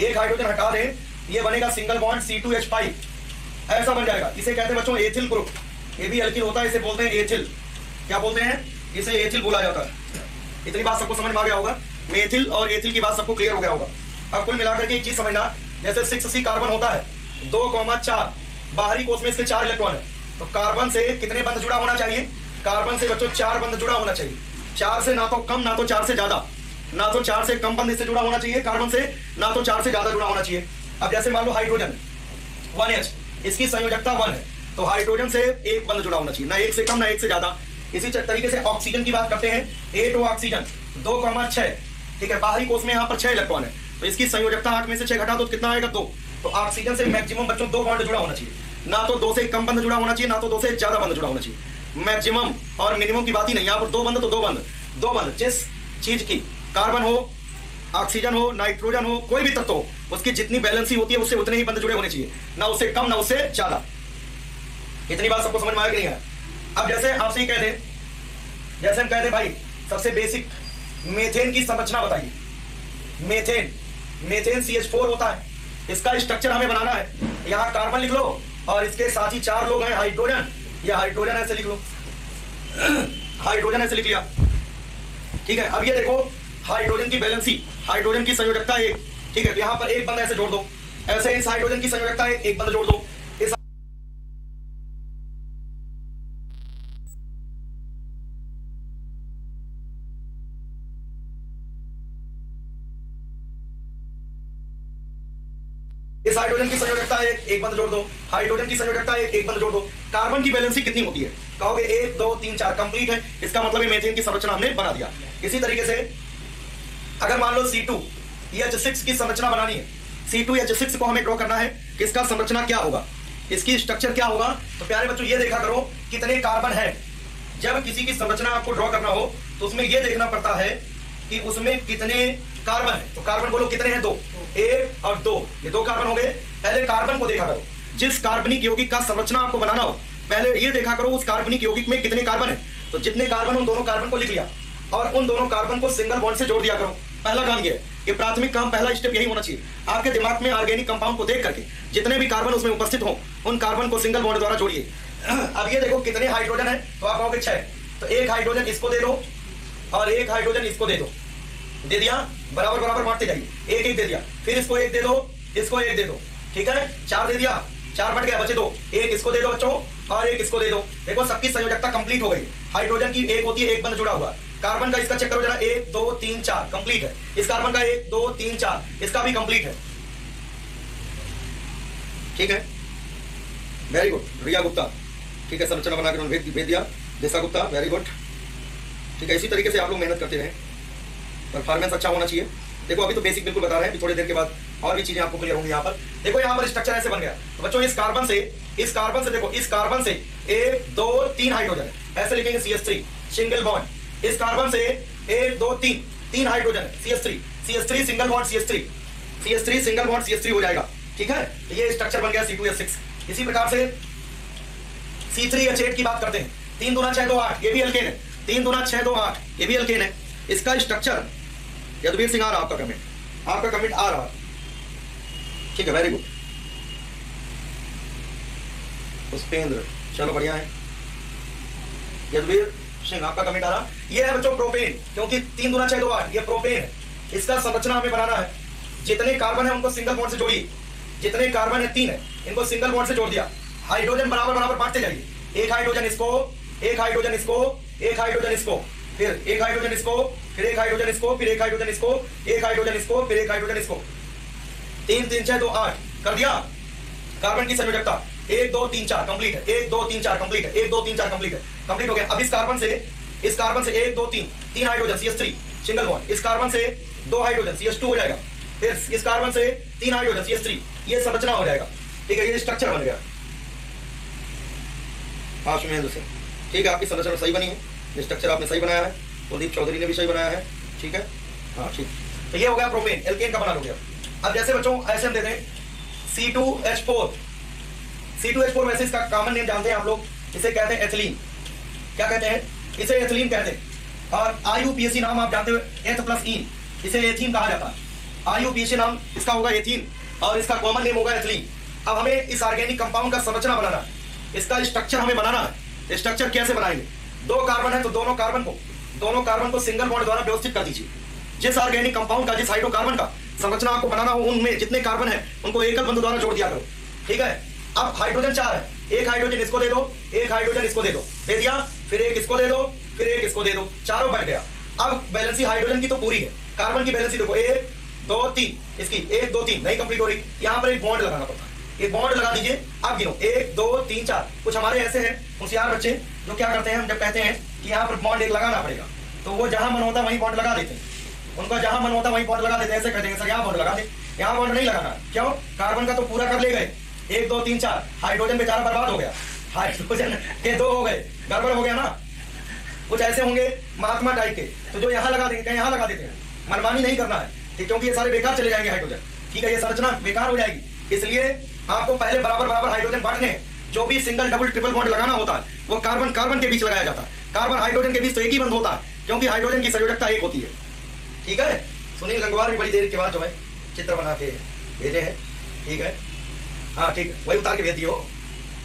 एक हाइड्रोजन हटा दें, ये बनेगा सिंगल बॉन्ड C2H5, ऐसा बन जाएगा। इसे कहते हैं बच्चों एथिल ग्रुप। ये भी एल्किल होता है, इसे बोलते हैं एथिल। क्या बोलते हैं, इसे एथिल बोला जाता है। इतनी बात सबको समझ में आ गया होगा, मेथिल और एथिल की बात सबको क्लियर हो गया होगा। अब कुल मिलाकर के एक चीज समझना, जैसे 6C कार्बन होता है 2,4, बाहरी कोष में इसके 4 इलेक्ट्रॉन है, तो कार्बन से कितने बंध जुड़ा होना चाहिए, कार्बन से बच्चों 4 बंध जुड़ा होना चाहिए। 4 से ना तो कम ना तो 4 से ज्यादा, ना तो 4 से कम बंध इससे जुड़ा होना चाहिए कार्बन से, ना तो 4 से ज्यादा जुड़ा होना चाहिए। अब जैसे मान लो हाइड्रोजन 1H, इसकी संयोजकता 1 है, तो हाइड्रोजन से एक बंध जुड़ा होना चाहिए, ना 1 से कम ना 1 से ज्यादा। इसी तरीके से ऑक्सीजन की बात करते हैं, 8 ऑक्सीजन 2,6, ठीक है, बाहरी कोष में यहाँ पर 6 इलेक्ट्रॉन है, तो इसकी संयोजकता 8 में से 6 घटा दो तो कितना आएगा, 2। तो ऑक्सीजन से मैक्सिमम बच्चों 2 बॉन्ड जुड़ा होना चाहिए, ना तो 2 से कम बंध जुड़ा होना चाहिए, ना तो 2 से ज्यादा बंध जुड़ा होना चाहिए। मैक्सिमम और मिनिमम की बात ही नहीं, यहाँ पर 2 बंध तो 2 बंध, 2 बंध जिस चीज की, कार्बन हो, ऑक्सीजन हो, नाइट्रोजन हो, कोई भी तत्व हो, उसकी जितनी बैलेंसी होती है उससे उतने ही बंध जुड़े होने चाहिए, ना उससे कम ना उससे ज्यादा। इतनी बात सबको समझ में आया कि नहीं है। अब जैसे आपसे ही कह दे, जैसे हम कह दे भाई सबसे बेसिक मेथेन की संरचना बताइए। मेथेन CH4 होता है, इसका स्ट्रक्चर हमें बनाना है। यहाँ कार्बन लिख लो और इसके साथ ही 4 लोग हैं हाइड्रोजन, या हाइड्रोजन ऐसे लिख लो, हाइड्रोजन ऐसे लिख लिया, ठीक है। अब ये देखो हाइड्रोजन की बैलेंसी, हाइड्रोजन की संयोजकता 1, ठीक है, यहाँ पर एक बंध ऐसे जोड़ दो, ऐसे इस हाइड्रोजन की संयोजकता 1, एक बंध जोड़ दो, इस हाइड्रोजन की संयोजकता 1, एक बंध जोड़ दो, हाइड्रोजन की संयोजकता 1, एक बंध जोड़ दो। कार्बन की बैलेंसी कितनी होती है, कहोगे 1 2 3 4 कंप्लीट है, इसका मतलब मीथेन की संरचना हमने बना दिया। इसी तरीके से अगर मान लो C2H6 की संरचना बनानी है, C2H6 को हमें ड्रॉ करना है कि इसका संरचना क्या होगा, इसकी स्ट्रक्चर क्या होगा। तो प्यारे बच्चों ये देखा करो कितने कार्बन है। जब किसी की संरचना आपको ड्रॉ करना हो तो उसमें ये देखना पड़ता है कि उसमें कितने कार्बन है। तो कार्बन बोलो कितने हैं, 2, 1 और 2, ये 2 कार्बन हो गए। पहले कार्बन को देखा करो, जिस कार्बनिक यौगिक का संरचना आपको बनाना हो पहले ये देखा करो उस कार्बनिक यौगिक में कितने कार्बन है। तो जितने कार्बन उन दोनों कार्बन को लिख लिया और उन दोनों कार्बन को सिंगल बॉन्ड से जोड़ दिया करो। पहला काम ये है, ये प्राथमिक काम, पहला स्टेप यही होना चाहिए आपके दिमाग में। ऑर्गेनिक कंपाउंड को देख करके जितने भी कार्बन उसमें उपस्थित हो उन कार्बन को सिंगल बॉन्ड द्वारा जोड़िए। अब ये देखो कितने हाइड्रोजन है, तो आप कहोगे 6, तो 1 हाइड्रोजन इसको दे दो और 1 हाइड्रोजन इसको दे दो, दे दिया, बराबर बराबर बांटते जाइए, 1 1 दे दिया, फिर इसको 1 दे दो, इसको 1 दे दो, ठीक है, 4 दे दिया, 4 बट गया, बचे 2, 1 इसको दे दो बच्चों और 1 इसको दे दो। देखो सबकी संयोजकता कंप्लीट हो गई। हाइड्रोजन की 1 होती है, 1 बंद जुड़ा हुआ। कार्बन का इसका चेक करो जरा, 1 2 3 4 कंप्लीट है। इस कार्बन का 1 2 3 4 इसका भी कंप्लीट है, ठीक है, वेरी गुड। रिया गुप्ता, ठीक है, संरचना बना के भेज दिया। दिशा गुप्ता, वेरी गुड, ठीक है। इसी तरीके से आप लोग मेहनत करते रहें, परफॉर्मेंस अच्छा होना चाहिए। देखो अभी तो बेसिक बिल्कुल बता रहे हैं, थोड़ी देर के बाद और भी चीजें आपको क्लियर होंगी। यहाँ पर देखो, यहाँ पर स्ट्रक्चर ऐसे बन गया। तो बच्चों इस कार्बन से देखो, इस कार्बन से 1 2 3 हाइड्रोजन है, ऐसे लिखेंगे CH3 सिंगल बॉन्ड। इस कार्बन से 1 2 3 हाइड्रोजन है, CH3 single bond, CH3 single bond CH3 हो जाएगा, ठीक है। तो ये स्ट्रक्चर बन गया C2H6। इसी प्रकार से C3H8 की बात करते हैं, 3 दूना 6 2 8, ये भी एल्केन है, 3 दूना 6 2 8, ये भी एल्केन है। इसका स्ट्रक्चर, यदुवीर सिंह आ रहा आपका कमेंट आ रहा, ठीक है, वेरी गुड। पुष्पेंद्र, चलो बढ़िया है। यदुवीर सिंह आपका कमेंट आ रहा। ये है बच्चों प्रोपेन, क्योंकि 3 दूना 6 2 8 ये प्रोपेन है। इसका संरचना हमें बनाना है। जितने कार्बन है उनको सिंगल बॉन्ड से जोड़िए, जितने कार्बन है 3 है इनको सिंगल बॉन्ड से जोड़ दिया। हाइड्रोजन बराबर बराबर बांटते जाइए, 1 हाइड्रोजन इसको, 1 हाइड्रोजन इसको, 1 हाइड्रोजन इसको, फिर 1 हाइड्रोजन इसको, फिर 1 हाइड्रोजन इसको, फिर 1 हाइड्रोजन इसको, 1 हाइड्रोजन इसको, फिर 1 हाइड्रोजन इसको। 3 3 6 2 8 कर दिया। कार्बन की संयोजकता 1 2 3 4 कंप्लीट है, 1 2 3 4 कंप्लीट है, 1 2 3 4 कंप्लीट है, कंप्लीट हो गया। अब इस कार्बन से 1 2 3 हाइड्रोजन CH3 सिंगल बॉन्ड, इस कार्बन से 2 हाइड्रोजन CH2 हो जाएगा, फिर इस कार्बन से 3 हाइड्रोजन CH3, ये संरचना हो जाएगा, ठीक है, ये स्ट्रक्चर बन गया। हाँ सुमेंद्र से, ठीक है, आपकी संरचना सही बनी है, स्ट्रक्चर आपने सही बनाया है, कुलदीप चौधरी ने भी सही बनाया है, ठीक है, हाँ ठीक। तो ये हो गया प्रोपेन, एल्केन का बना हो गया। अब जैसे बच्चों ऐसे हम देते हैं C2H4 वैसे इसका कॉमन नेम जानते हैं आप लोग, इसे कहते हैं एथिलीन। क्या कहते हैं? इसे एथिलीन कहते हैं। और IUPAC नाम आप जानते हो, एथ+ईन, इसे एथीन कहा जाता है। IUPAC नाम इसका होगा एथीन और इसका कॉमन नेम होगा एथिलीन। अब हमें इस ऑर्गेनिक कंपाउंड का संरचना बनाना है, इसका स्ट्रक्चर हमें बनाना है। स्ट्रक्चर कैसे बनाएंगे? 2 कार्बन है तो दोनों कार्बन को सिंगल बॉन्ड द्वारा व्यवस्थित कर दीजिए। जिस ऑर्गेनिक कंपाउंड का, जिस हाइड्रोकार्बन का संरचना आपको बनाना हो उनमें जितने कार्बन है उनको एकल बंध द्वारा जोड़ दिया करो, ठीक है। अब हाइड्रोजन 4 है, 1 हाइड्रोजन इसको दे दो, 1 हाइड्रोजन इसको दे दो, दे दिया, फिर 1 इसको दे दो, फिर 1 इसको दे दो, चारों बैठ गया। अब बैलेंसी हाइड्रोजन की तो पूरी है, कार्बन की बैलेंसी देखो 1 2 3, इसकी 1 2 3 नहीं कंप्लीट हो रही, यहाँ पर एक बॉन्ड लगाना पड़ता है। एक बॉन्ड लगा दीजिए। अब गिनो 1 2 3 4। कुछ हमारे ऐसे हैं होशियार बच्चे जो क्या करते हैं, हम जब कहते हैं कि यहाँ पर बॉन्ड एक लगाना पड़ेगा तो वो जहां मन होता है वहीं बॉन्ड लगा देते हैं, उनका जहां मन होता है वहीं बॉन्ड लगा देते हैं। ऐसे कहते हैं सर यहाँ बॉन्ड लगा दे, यहाँ बॉन्ड नहीं लगाना। क्यों? कार्बन का तो पूरा कर ले गए, 1 2 3 4, हाइड्रोजन बेचारा बर्बाद हो गया, हाइड्रोजन के 2 हो गए, गड़बड़ हो गया ना। कुछ ऐसे होंगे महात्मा टाइप के तो जो यहाँ लगा देंगे, यहाँ लगा देते हैं। मनमानी नहीं करना है, ठीक, क्योंकि ये सारे बेकार चले जाएंगे हाइड्रोजन, ठीक है, ये संरचना बेकार हो जाएगी। इसलिए आपको पहले बराबर बराबर हाइड्रोजन बांटने हैं। जो भी सिंगल डबल ट्रिपल बॉन्ड लगाना होता है वो कार्बन कार्बन के बीच लगाया जाता है, कार्बन हाइड्रोजन के बीच तो एक ही बंद होता है, क्योंकि हाइड्रोजन की संयोजकता 1 होती है, ठीक है। सुनील गंगवार भी बड़ी देर के बाद जो है चित्र बना के भेजे हैं, ठीक है, हाँ ठीक है, वही उतार के भेज दिए हो।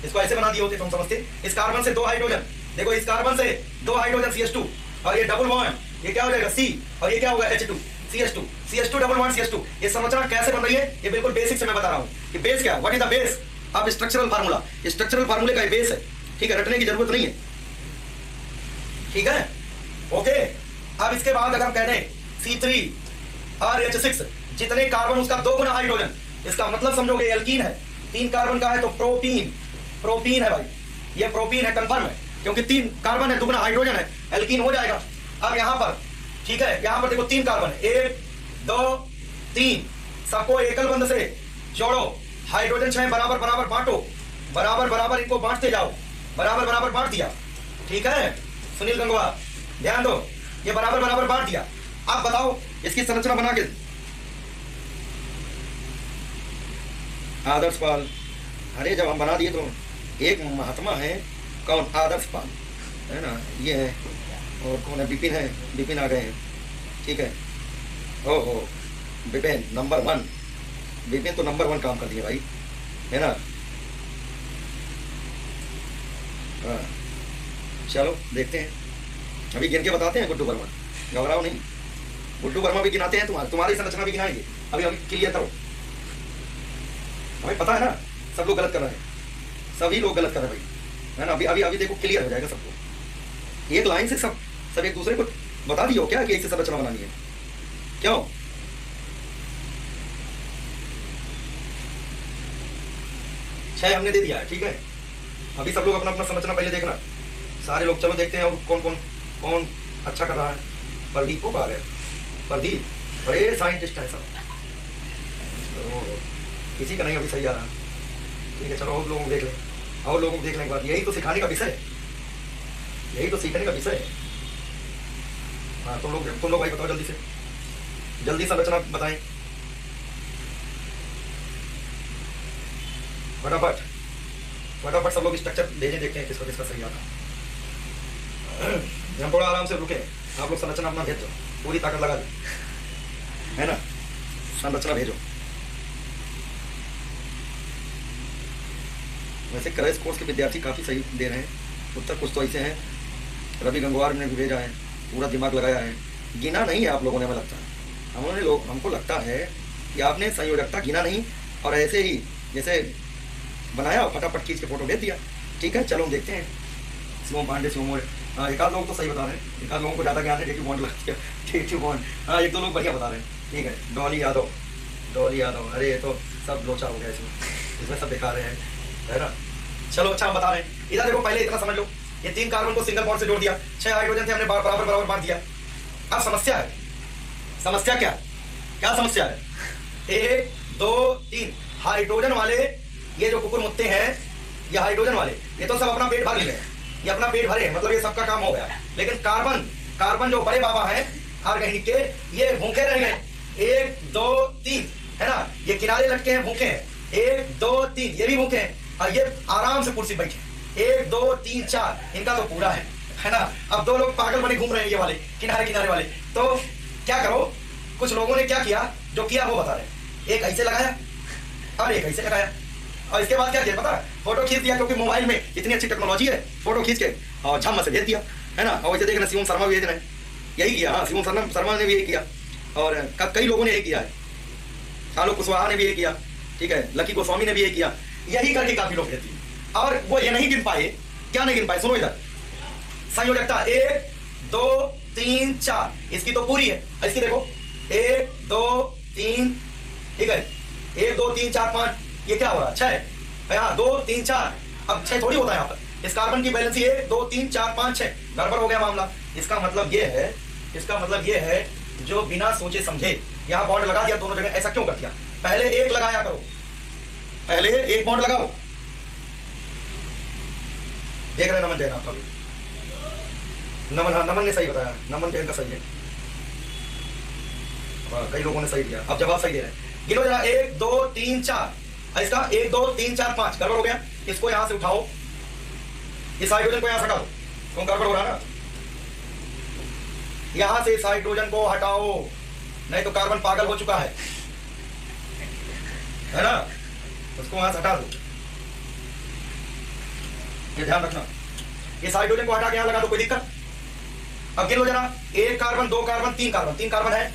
इसको ऐसे बना दिए होते तो हम समझते। इस कार्बन से 2 हाइड्रोजन, देखो इस कार्बन से 2 हाइड्रोजन CH2 और ये डबल बॉन्ड, ये क्या हो जाएगा C और ये क्या होगा H2 CH2 double bond CH2। ये संरचना कैसे बन रही है ये बिल्कुल बेसिक से मैं बता रहा हूँ कि बेस क्या, व्हाट इज द बेस। अब स्ट्रक्चरल फार्मूला, स्ट्रक्चरल फार्मूले का बेस है, ठीक है, रटने की जरूरत नहीं है, ठीक है, ओके। अब इसके बाद अगर हम कह रहे हैं C3 और H6, जितने कार्बन उसका 2 गुना हाइड्रोजन, इसका मतलब समझोगे एल्कीन है। 3 कार्बन का है तो प्रोपीन है भाई, ये प्रोपीन है, कंफर्म है। क्योंकि 3 कार्बन है, दुगना हाइड्रोजन है, एल्कीन हो जाएगा। अब यहाँ पर ठीक है, यहाँ पर देखो 3 कार्बन है, 1 2 3, सबको एकल बंध से जोड़ो, हाइड्रोजन 6 बराबर बराबर बांटो, बराबर बराबर इनको बांटते जाओ, बराबर बराबर बांट दिया। ठीक है सुनील गंगवा, ध्यान दो, ये बराबर बराबर बांट दिया। अब बताओ इसकी संरचना बना के। आदर्श पाल, अरे जब हम बना दिए तो एक महात्मा है, कौन? आदर्श पाल है ना, ये है, और कौन है? विपिन है, विपिन आ गए हैं। ठीक है, ओहो विपिन नंबर 1, विपिन तो नंबर 1 काम कर दिए भाई, है ना। हाँ चलो देखते हैं, अभी गिन के बताते हैं। गुड्डू वर्मा, घबराओ नहीं, गुड्डू वर्मा भी गिनाते हैं, तुम्हारी संरचना भी गिनाएंगे। अभी अभी क्लियर करो, हमें पता है ना सब लोग गलत कर रहे हैं, सभी लोग गलत कर रहे हैं भाई, है ना। अभी अभी अभी देखो क्लियर हो जाएगा सबको, एक लाइन से सब एक दूसरे को बता दियो क्या कि ऐसे संरचना बनानी है, क्यों? छह हमने दे दिया है, ठीक है। अभी सब लोग अपना अपना संरचना पहले देखना, सारे लोग। चलो देखते हैं और कौन कौन कौन अच्छा कर रहा है। प्रदीप को कहा गया, प्रदीप बड़े साइंटिस्ट है सब, तो किसी का नहीं अभी सही आ रहा। ठीक है चलो और लोगों को देख लें, और लोगों को देखने के बाद यही तो सिखाने का विषय है, यही तो सीखने का विषय है। हाँ तुम लोग भाई बताओ, जल्दी संरचना बताएं फटाफट फटाफट, सब लोग स्ट्रक्चर भेजें, देखते हैं किसका किसका सही आता है। हम थोड़ा आराम से रुके, आप लोग संरचना अपना भेजो, पूरी ताकत लगा दें, है ना। संरचना भेजो। वैसे क्रैश कोर्स के विद्यार्थी काफ़ी सही दे रहे हैं उत्तर, कुछ तो ऐसे हैं। रवि गंगवार ने भी भेजा है, पूरा दिमाग लगाया है। गिना नहीं है आप लोगों ने, हमें लगता है, हमको लगता है कि आपने संयोजकता गिना नहीं, और ऐसे ही जैसे बनाया फटाफट खींच के फोटो भेज दिया। ठीक है चलो हम देखते हैं। शिवम पांडे, शिवम, एक आध लोग तो सही बता रहे हैं, एक आध लोगों को ज़्यादा ज्ञान है, डेटी बॉन्ड लग गया, डेटी बॉन्ड। हाँ एक दो लोग बढ़िया बता रहे हैं। ठीक है डॉली यादव, अरे ये तो सब लोचा हो गया इसमें सब दिखा रहे हैं, है ना। चलो अच्छा हम बता रहे हैं, इधर देखो, पहले इतना समझ लो, ये 3 कार्बन को सिंगल बॉन्ड से जोड़ दिया, 6 हाइड्रोजन थे, हमने बराबर बराबर बांट दिया। अब समस्या है, समस्या क्या समस्या है? 1 2 3 हाइड्रोजन वाले ये जो कुकुर मुत्ते हैं, ये हाइड्रोजन वाले ये तो सब अपना पेट भर लिए, ये अपना पेट भरे, मतलब ये सबका काम हो गया। लेकिन कार्बन जो बड़े बाबा हैं ऑर्गेनिक के, ये भूखे रह गए। 1 2 3 है ना, ये किनारे लटके हैं, भूखे हैं। 1 2 3 ये भी भूखे हैं, और ये आराम से कुर्सी बैठे। 1 2 3 4 इनका तो पूरा है ना। अब 2 लोग पागल बने घूम रहे हैं, ये वाले किनारे वाले। तो क्या करो, कुछ लोगों ने क्या किया, जो किया वो बता रहे। एक ऐसे लगाया और एक ऐसे लगाया, और इसके बाद क्या किया पता है? फोटो खींच दिया, क्योंकि मोबाइल में इतनी अच्छी टेक्नोलॉजी है, फोटो खींच के और झम से भेज दिया, है ना। और वैसे देखना शिवम शर्मा भी भेज रहे हैं, यही किया। हाँ शिवम शर्मा ने भी यही किया, और कई लोगों ने यही किया है। आलोक कुशवाहा ने भी यही किया, ठीक है, लकी गोस्वामी ने भी यही किया। यही करके काफी लोग भेजती है, और वो ये नहीं गिन पाए। क्या नहीं गिन पाए? सुनो इधर, संयोजकता 1 2 3 4, इसकी तो पूरी है। इसकी देखो 1 2 3, ठीक है, 1 2 3 4 5, ये क्या हो रहा है? 6, यहाँ 2 3 4, अब 6 थोड़ी होता है यहाँ पर। इस कार्बन की बैलेंस 1 2 3 4 5 6, गड़बड़ हो गया मामला। इसका मतलब ये है जो बिना सोचे समझे यहाँ बॉन्ड लगा दिया दोनों जगह। ऐसा क्यों कर दिया? पहले एक लगाया करो, पहले एक बॉन्ड लगाओ। देख रहे नमन जैन, आपका भी नमन, हाँ नमन ने सही बताया, नमन जैन का सही है। कई लोगों ने सही दिया, अब जवाब सही दे रहे हैं। गिनो जरा, 1 2 3 4, इसका 1 2 3 4 5, गड़बड़ हो गया। इसको यहां से उठाओ, इस हाइड्रोजन को यहां से हटाओ, क्यों गड़बड़ हो रहा ना। यहां से इस हाइड्रोजन को हटाओ, नहीं तो कार्बन पागल हो चुका है ना। उसको वहां से हटा दो, ये ध्यान रखना। इस हाइड्रोजन को हटा के यहां लगा दो, कोई दिक्कत? अब गिनो जरा, 1 कार्बन 2 कार्बन 3 कार्बन, 3 कार्बन है।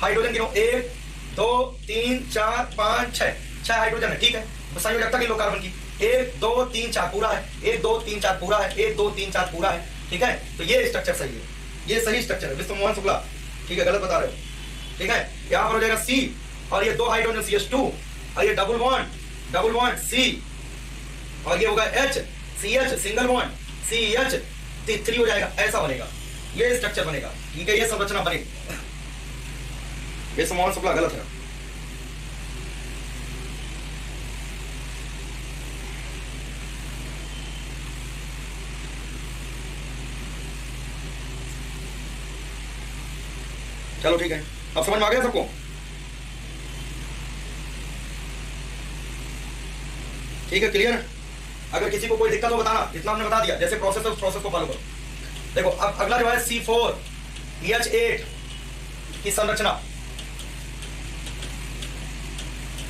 हाइड्रोजन गिनो, 1 2 3 4 5 6 हाइड्रोजन है, ठीक है। संयोजकता गिनो कार्बन की, 1 2 3 4 पूरा है, 1 2 3 4 पूरा है, 1 2 3 4 पूरा है, ठीक है। तो ये स्ट्रक्चर सही है, ये सही स्ट्रक्चर है। विष्णु मोहन शुक्ला, ठीक है, गलत बता रहे हो, ठीक है। यहाँ पर हो जाएगा C, और ये 2 हाइड्रोजन CH2, और ये डबल बॉन्ड C, और ये होगा H CH single bond CH3 हो जाएगा, ऐसा बनेगा, ये स्ट्रक्चर बनेगा। ठीक है, ये संरचना बनेगी। ये समान सप्ला गलत है। चलो ठीक है, अब समझ में आ गया सबको? ठीक है, क्लियर? अगर किसी को कोई दिक्कत हो बताना, इतना हमने बता दिया। जैसे प्रोसेस है उस प्रोसेस को फॉलो करो। देखो अब अगला जो है C4H8 की संरचना,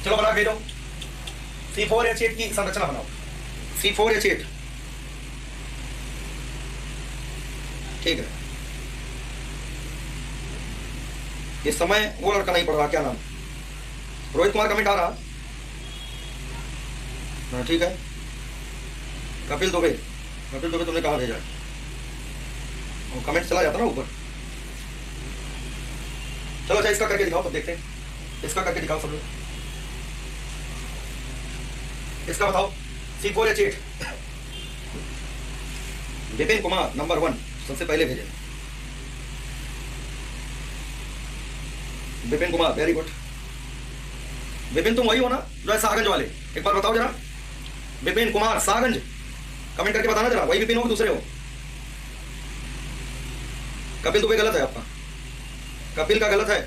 चलो बना भेजो। C4H8 की संरचना बनाओ। C4H8, ठीक है। इस समय वो लड़का नहीं पढ़ रहा, क्या नाम? रोहित कुमार कमेंट आ रहा? हाँ ठीक है। कपिल दुबे, कपिल दुबे तुमने कहाँ भेजा? वो कमेंट चला जाता ना ऊपर। चलो अच्छा, इसका करके दिखाओ तब देखते हैं। इसका करके दिखाओ सब लोग, इसका बताओ। C4H8 विपिन कुमार नंबर 1 सबसे पहले भेजे। Vipin Kumar, very good. विपिन तुम वही हो ना जो है सागंज वाले? एक बार बताओ जरा। विपिन कुमार सागंज, कमेंट करके बताना जरा, वही विपिन हो कि दूसरे हो? कपिल दुबे गलत है आपका, कपिल का गलत है।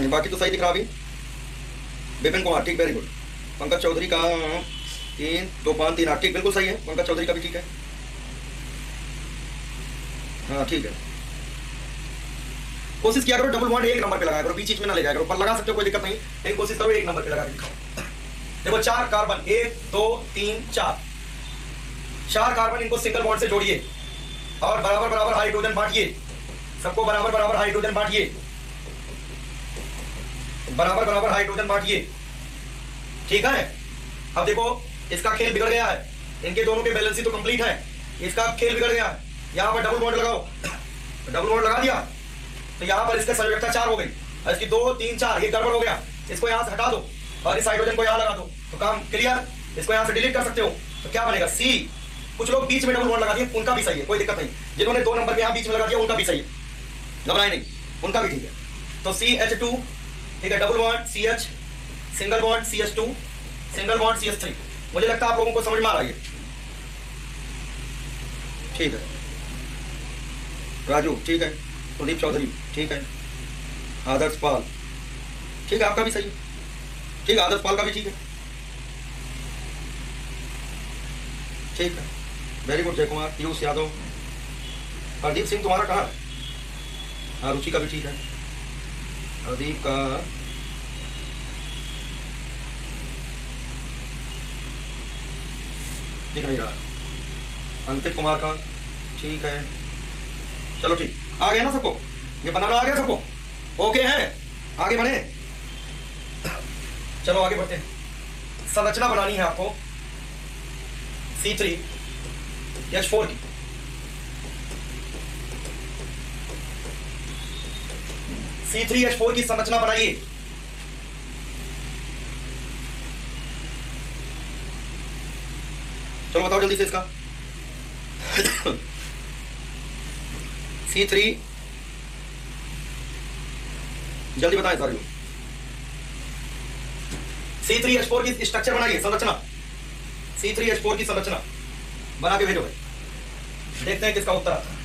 बाकी तो सही दिख रहा अभी। विपिन कुमार ठीक, वेरी गुड। पंकज चौधरी का 3 2 5 3 8 ठीक, बिल्कुल सही है। पंकज चौधरी का भी ठीक है। हाँ ठीक है। कोशिश किया करो डबल बॉन्ड एक नंबर पे लगाया करो, बीच में ना ले जाया करो। पर लगा सकते हो, कोई दिक्कत नहीं, लेकिन कोशिश करो एक नंबर पे लगा के दिखाओ। देखो 4 कार्बन, 1 2 3 4 कार्बन, इनको सिंगल बॉन्ड से जोड़िए और बराबर बराबर हाइड्रोजन बांटिए। सबको बराबर बराबर हाइड्रोजन बांटिए, बराबर बराबर हाइड्रोजन बांटिए। ठीक है। अब देखो इसका खेल बिगड़ गया है, इनके दोनों के बैलेंस तो कंप्लीट है, इसका खेल बिगड़ गया है। यहां पर डबल बॉन्ड लगाओ, डबल बॉन्ड लगा दिया तो यहां पर इसका संयोजकता 4 हो गई, और इसकी 2 3 4 ये गड़बड़ हो गया। इसको यहां से हटा दो और इस हाइड्रोजन को यहां लगा दो, तो काम क्लियर। इसको यहां से डिलीट कर सकते हो, तो क्या बनेगा? C। कुछ लोग बीच में डबल बॉन्ड लगा दिए, उनका भी सही है, कोई दिक्कत नहीं। जिन्होंने 2 नंबर के यहां बीच में लगा दिया उनका भी सही है, घबराए नहीं, उनका भी ठीक है। तो CH2 ठीक है, double bond CH, single bond CH2, single bond CH3। मुझे लगता है आप लोगों को समझ में आ रहा है। ठीक है। राजू ठीक है, कुलदीप चौधरी ठीक है, आदर्श पाल ठीक है, आपका भी सही है। ठीक है, आदर्श पाल का भी ठीक है। ठीक है, वेरी गुड। जय कुमार, पीयूष यादव, हरदीप सिंह तुम्हारा कहाँ? हाँ, रुचि का भी ठीक है। हरदीप का दिख नहीं रहा। अंकित कुमार का ठीक है। चलो ठीक, आ गया ना सबको? ये बनाना आ गया सबको? ओके है, आगे बढ़े। चलो आगे बढ़ते हैं। संरचना बनानी है आपको C3H4 की। C3H4 की संरचना बनाइए। चलो बताओ जल्दी से इसका। C3, जल्दी बताएं सारे लोग। C3H4 की स्ट्रक्चर बनाइए, संरचना। C3H4 की संरचना बना के भेजो भाई, देखते हैं किसका उत्तर आता है।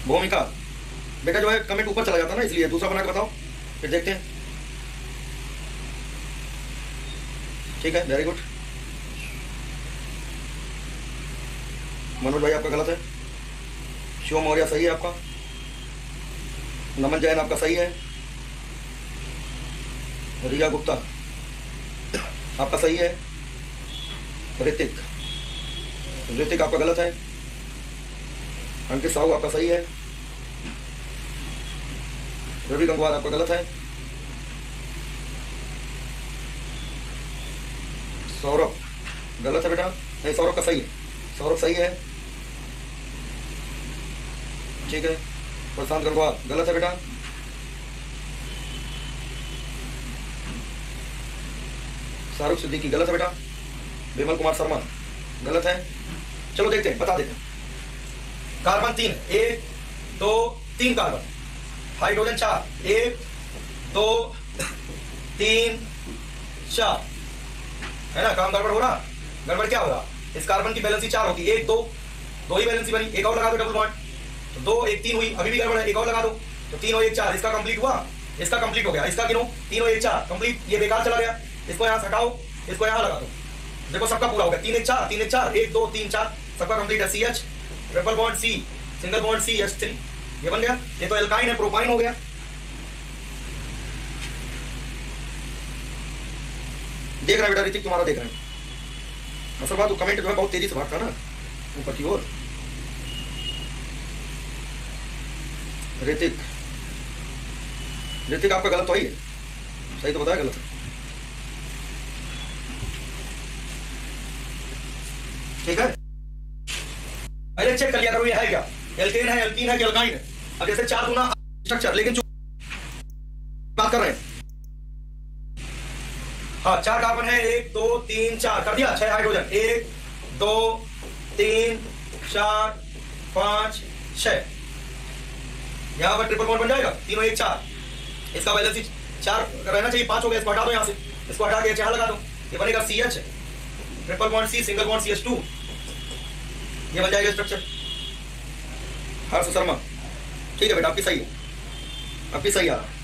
भूमिका बेटा जो है कमेंट ऊपर चला जाता है ना, इसलिए दूसरा बना के बताओ, फिर देखते हैं। ठीक है, वेरी गुड। मनोज भाई आपका गलत है। शिव मौर्य सही है आपका। नमन जैन आपका सही है। रिया गुप्ता आपका सही है। ऋतिक, ऋतिक आपका गलत है। अंकित साहू आपका सही है। रवि गंगवार आपका गलत है। सौरभ गलत है बेटा, नहीं सौरभ का सही है, सौरभ सही है। ठीक है, प्रशांत गंगवार गलत है बेटा। शाहरुख सिद्दीकी गलत है बेटा। विमल कुमार शर्मा गलत है। चलो देखते हैं, बता देते हैं। Carbon 3, 1 2 3 carbon. हाइड्रोजन 4, 1 2 3 4, है ना। काम गड़बड़ हो रहा। गड़बड़ क्या हो रहा, इस कार्बन की बैलेंसी 4 होती है, 1 2 2 ही बैलेंसी बनी, एक और लगा दो डबल बॉन्ड, तो 2 1 3 हुई, अभी भी गड़बड़ है, एक और लगा दो, तो 3 और 1 4, इसका कंप्लीट हुआ, इसका कंप्लीट हो गया, इसका गिनो 3 और 1 4 कंप्लीट, ये बेकार चला गया, इसको यहाँ हटाओ, इसको यहाँ लगा दो, देखो सबका पूरा हो गया, 3 1 4 3 1 4 1 2 3 4 सबका कंप्लीट है। CH triple bond C single bond CH3 ये बन गया। ये तो एल्काइन है, प्रोपाइन हो गया। देख रहा है बेटा ऋतिक, तुम्हारा देख रहे हैं। असल बात तो कमेंट जो है बहुत तेजी से भागता ना ऊपर की ओर। ऋतिक आपका गलत तो ही है, सही तो बताया गलत है। ठीक है, पहले चेक कर लिया करो ये है क्या, एल्केन है, एल्कीन है कि एल्काइन है। अब जैसे 4 गुना स्ट्रक्चर, लेकिन बात कर रहे हैं, हाँ 4 कार्बन है, 1 2 3 4 कर दिया, 6 हाइड्रोजन, 1 2 3 4 5 6, यहां पर ट्रिपल बॉन्ड बन जाएगा, 3 और 1 4, इसका बैलेंस 4 रहना चाहिए, 5 हो गया, इसको हटा दो यहां से, इसको हटा के यहाँ लगा दो, ये बनेगा CH triple bond C single bond CH2, ये बन जाएगा स्ट्रक्चर। हर्ष शर्मा ठीक है बेटा, आपकी सही है, आपकी सही आ रहा है।